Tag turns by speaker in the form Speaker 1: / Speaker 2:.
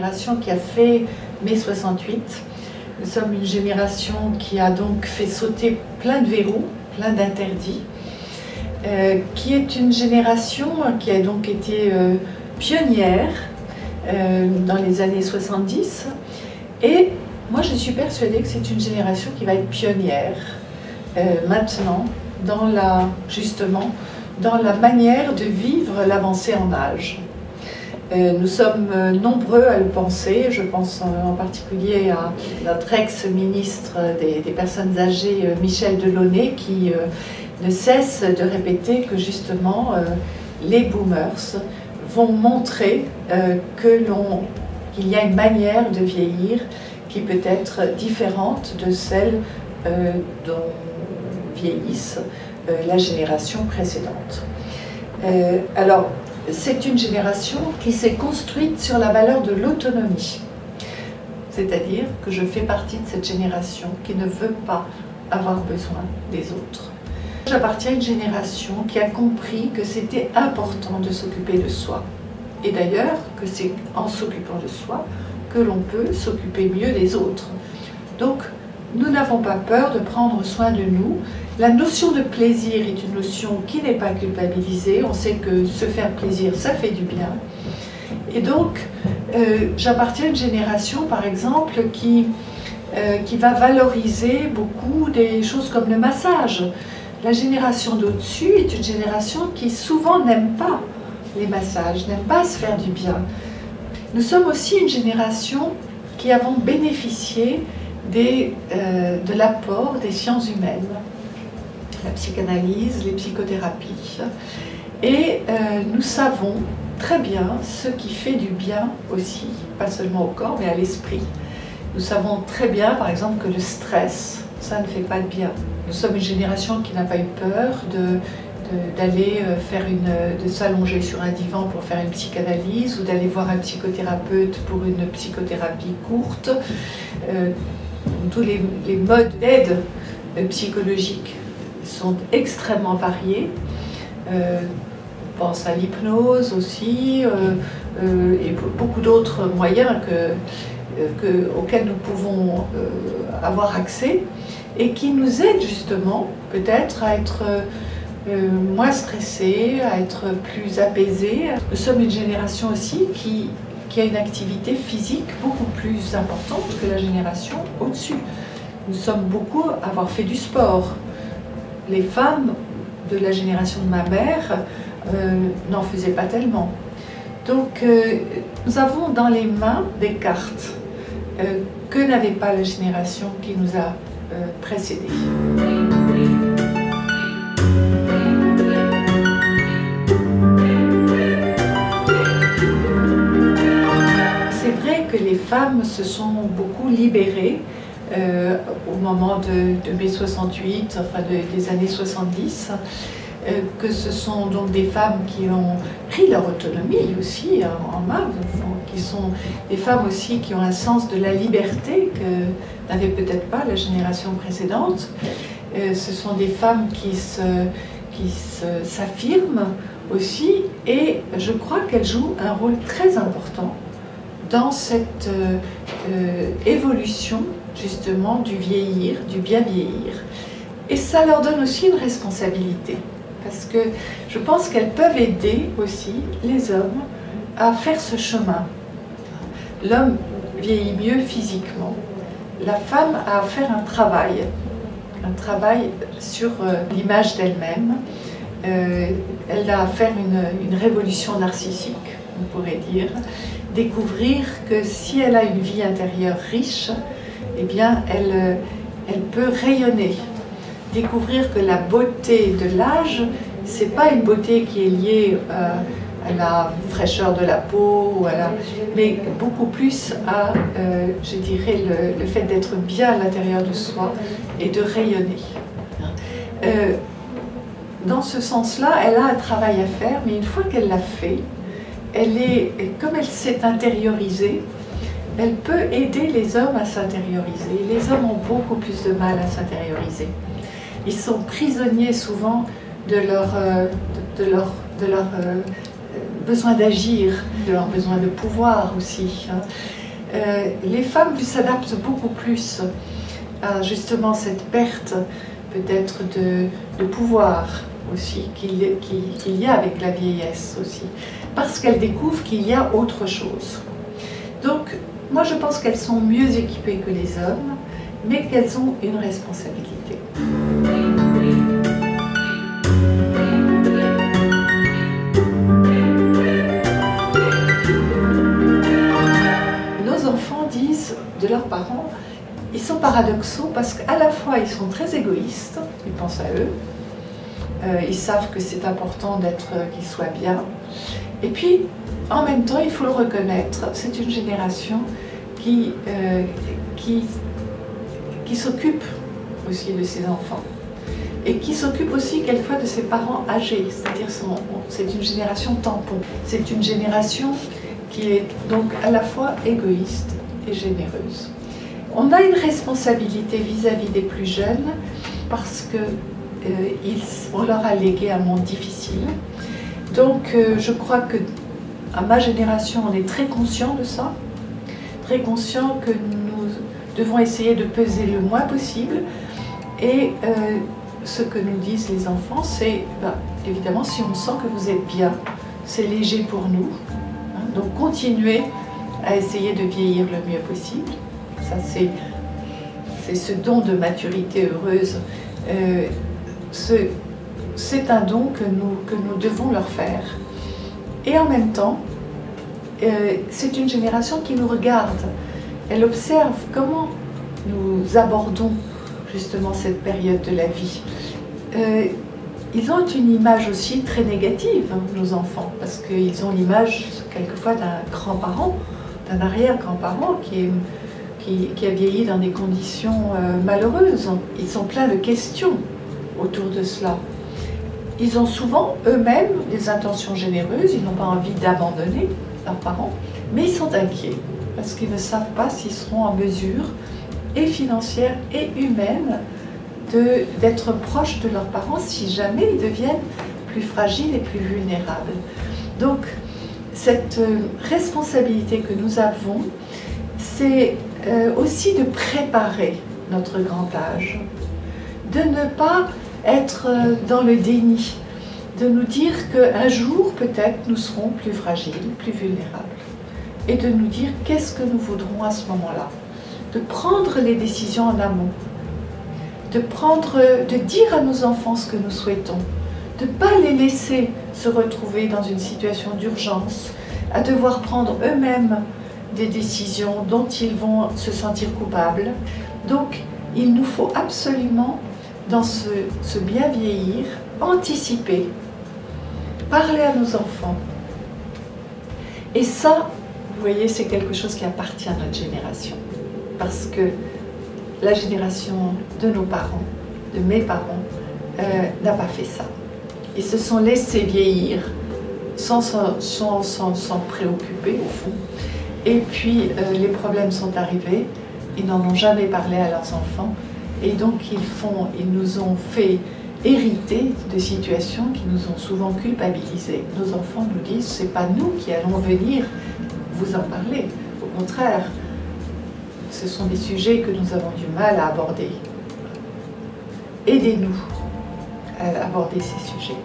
Speaker 1: génération qui a fait mai 68. Nous sommes une génération qui a donc fait sauter plein de verrous, plein d'interdits, qui est une génération qui a donc été pionnière dans les années 70. Et moi, je suis persuadée que c'est une génération qui va être pionnière maintenant, justement, dans la manière de vivre l'avancée en âge. Nous sommes nombreux à le penser, je pense en particulier à notre ex-ministre des personnes âgées, Michel Delaunay, qui ne cesse de répéter que justement les boomers vont montrer qu'il y a une manière de vieillir qui peut être différente de celle dont vieillissent la génération précédente. Alors, c'est une génération qui s'est construite sur la valeur de l'autonomie. C'est-à-dire que je fais partie de cette génération qui ne veut pas avoir besoin des autres. J'appartiens à une génération qui a compris que c'était important de s'occuper de soi. Et d'ailleurs, que c'est en s'occupant de soi que l'on peut s'occuper mieux des autres. Donc, nous n'avons pas peur de prendre soin de nous. La notion de plaisir est une notion qui n'est pas culpabilisée. On sait que se faire plaisir, ça fait du bien. Et donc, j'appartiens à une génération, par exemple, qui va valoriser beaucoup des choses comme le massage. La génération d'au-dessus est une génération qui souvent n'aime pas les massages, n'aime pas se faire du bien. Nous sommes aussi une génération qui avons bénéficié de l'apport des sciences humaines, la psychanalyse, les psychothérapies. Et nous savons très bien ce qui fait du bien aussi, pas seulement au corps, mais à l'esprit. Nous savons très bien, par exemple, que le stress, ça ne fait pas de bien. Nous sommes une génération qui n'a pas eu peur d'aller de s'allonger sur un divan pour faire une psychanalyse ou d'aller voir un psychothérapeute pour une psychothérapie courte. Tous les modes d'aide psychologique sont extrêmement variés. On pense à l'hypnose aussi et beaucoup d'autres moyens auxquels nous pouvons avoir accès et qui nous aident justement peut-être à être moins stressés, à être plus apaisés. Nous sommes une génération aussi qui a une activité physique beaucoup plus importante que la génération au-dessus. Nous sommes beaucoup à avoir fait du sport. Les femmes de la génération de ma mère n'en faisaient pas tellement. Donc nous avons dans les mains des cartes que n'avait pas la génération qui nous a précédés. Que les femmes se sont beaucoup libérées au moment de mai 68, enfin des années 70, que ce sont donc des femmes qui ont pris leur autonomie aussi en main, qui sont des femmes aussi qui ont un sens de la liberté que n'avait peut-être pas la génération précédente. Ce sont des femmes qui s'affirment aussi et je crois qu'elles jouent un rôle très important dans cette évolution justement du vieillir, du bien vieillir. Et ça leur donne aussi une responsabilité, parce que je pense qu'elles peuvent aider aussi les hommes à faire ce chemin. L'homme vieillit mieux physiquement, la femme a à faire un travail sur l'image d'elle-même, elle a à faire une révolution narcissique, on pourrait dire, découvrir que si elle a une vie intérieure riche, eh bien elle peut rayonner. Découvrir que la beauté de l'âge, c'est pas une beauté qui est liée à la fraîcheur de la peau, mais beaucoup plus à, je dirais, le fait d'être bien à l'intérieur de soi et de rayonner. Dans ce sens-là, elle a un travail à faire, mais une fois qu'elle l'a fait, comme elle s'est intériorisée, elle peut aider les hommes à s'intérioriser. Les hommes ont beaucoup plus de mal à s'intérioriser. Ils sont prisonniers souvent de leur besoin d'agir, de leur besoin de pouvoir aussi. Les femmes s'adaptent beaucoup plus à justement cette perte peut-être de pouvoir aussi qu'il y a avec la vieillesse aussi, parce qu'elles découvrent qu'il y a autre chose. Donc moi je pense qu'elles sont mieux équipées que les hommes, mais qu'elles ont une responsabilité. Nos enfants disent de leurs parents, ils sont paradoxaux parce qu'à la fois ils sont très égoïstes, ils pensent à eux, ils savent que c'est important qu'ils soient bien, et puis en même temps il faut le reconnaître, c'est une génération qui s'occupe aussi de ses enfants et qui s'occupe aussi quelquefois de ses parents âgés, c'est-à-dire c'est une génération tampon, c'est une génération qui est donc à la fois égoïste et généreuse. On a une responsabilité vis-à-vis des plus jeunes parce qu'on leur a légué un monde difficile. Donc je crois que à ma génération, on est très conscient de ça, très conscient que nous devons essayer de peser le moins possible. Et ce que nous disent les enfants, c'est évidemment, si on sent que vous êtes bien, c'est léger pour nous. Hein, donc continuez à essayer de vieillir le mieux possible. Ça, c'est ce don de maturité heureuse. C'est un don que nous devons leur faire. Et en même temps, c'est une génération qui nous regarde. Elle observe comment nous abordons justement cette période de la vie. Ils ont une image aussi très négative, hein, nos enfants, parce qu'ils ont l'image quelquefois d'un grand-parent, d'un arrière-grand-parent qui a vieilli dans des conditions malheureuses. Ils sont pleins de questions autour de cela. Ils ont souvent eux-mêmes des intentions généreuses, ils n'ont pas envie d'abandonner leurs parents, mais ils sont inquiets parce qu'ils ne savent pas s'ils seront en mesure, et financière et humaine, d'être proches de leurs parents si jamais ils deviennent plus fragiles et plus vulnérables. Donc cette responsabilité que nous avons, c'est aussi de préparer notre grand âge, de ne pas être dans le déni, de nous dire qu'un jour peut-être nous serons plus fragiles, plus vulnérables, et de nous dire qu'est-ce que nous voudrons à ce moment-là, de prendre les décisions en amont, de dire à nos enfants ce que nous souhaitons, de ne pas les laisser se retrouver dans une situation d'urgence, à devoir prendre eux-mêmes des décisions dont ils vont se sentir coupables. Donc il nous faut absolument, dans ce bien vieillir, anticiper, parler à nos enfants. Et ça, vous voyez, c'est quelque chose qui appartient à notre génération. Parce que la génération de nos parents, de mes parents, n'a pas fait ça. Ils se sont laissés vieillir sans préoccuper, au fond. Et puis, les problèmes sont arrivés, ils n'en ont jamais parlé à leurs enfants. Et donc, ils nous ont fait hériter de situations qui nous ont souvent culpabilisés. Nos enfants nous disent, c'est pas nous qui allons venir vous en parler. Au contraire, ce sont des sujets que nous avons du mal à aborder. Aidez-nous à aborder ces sujets.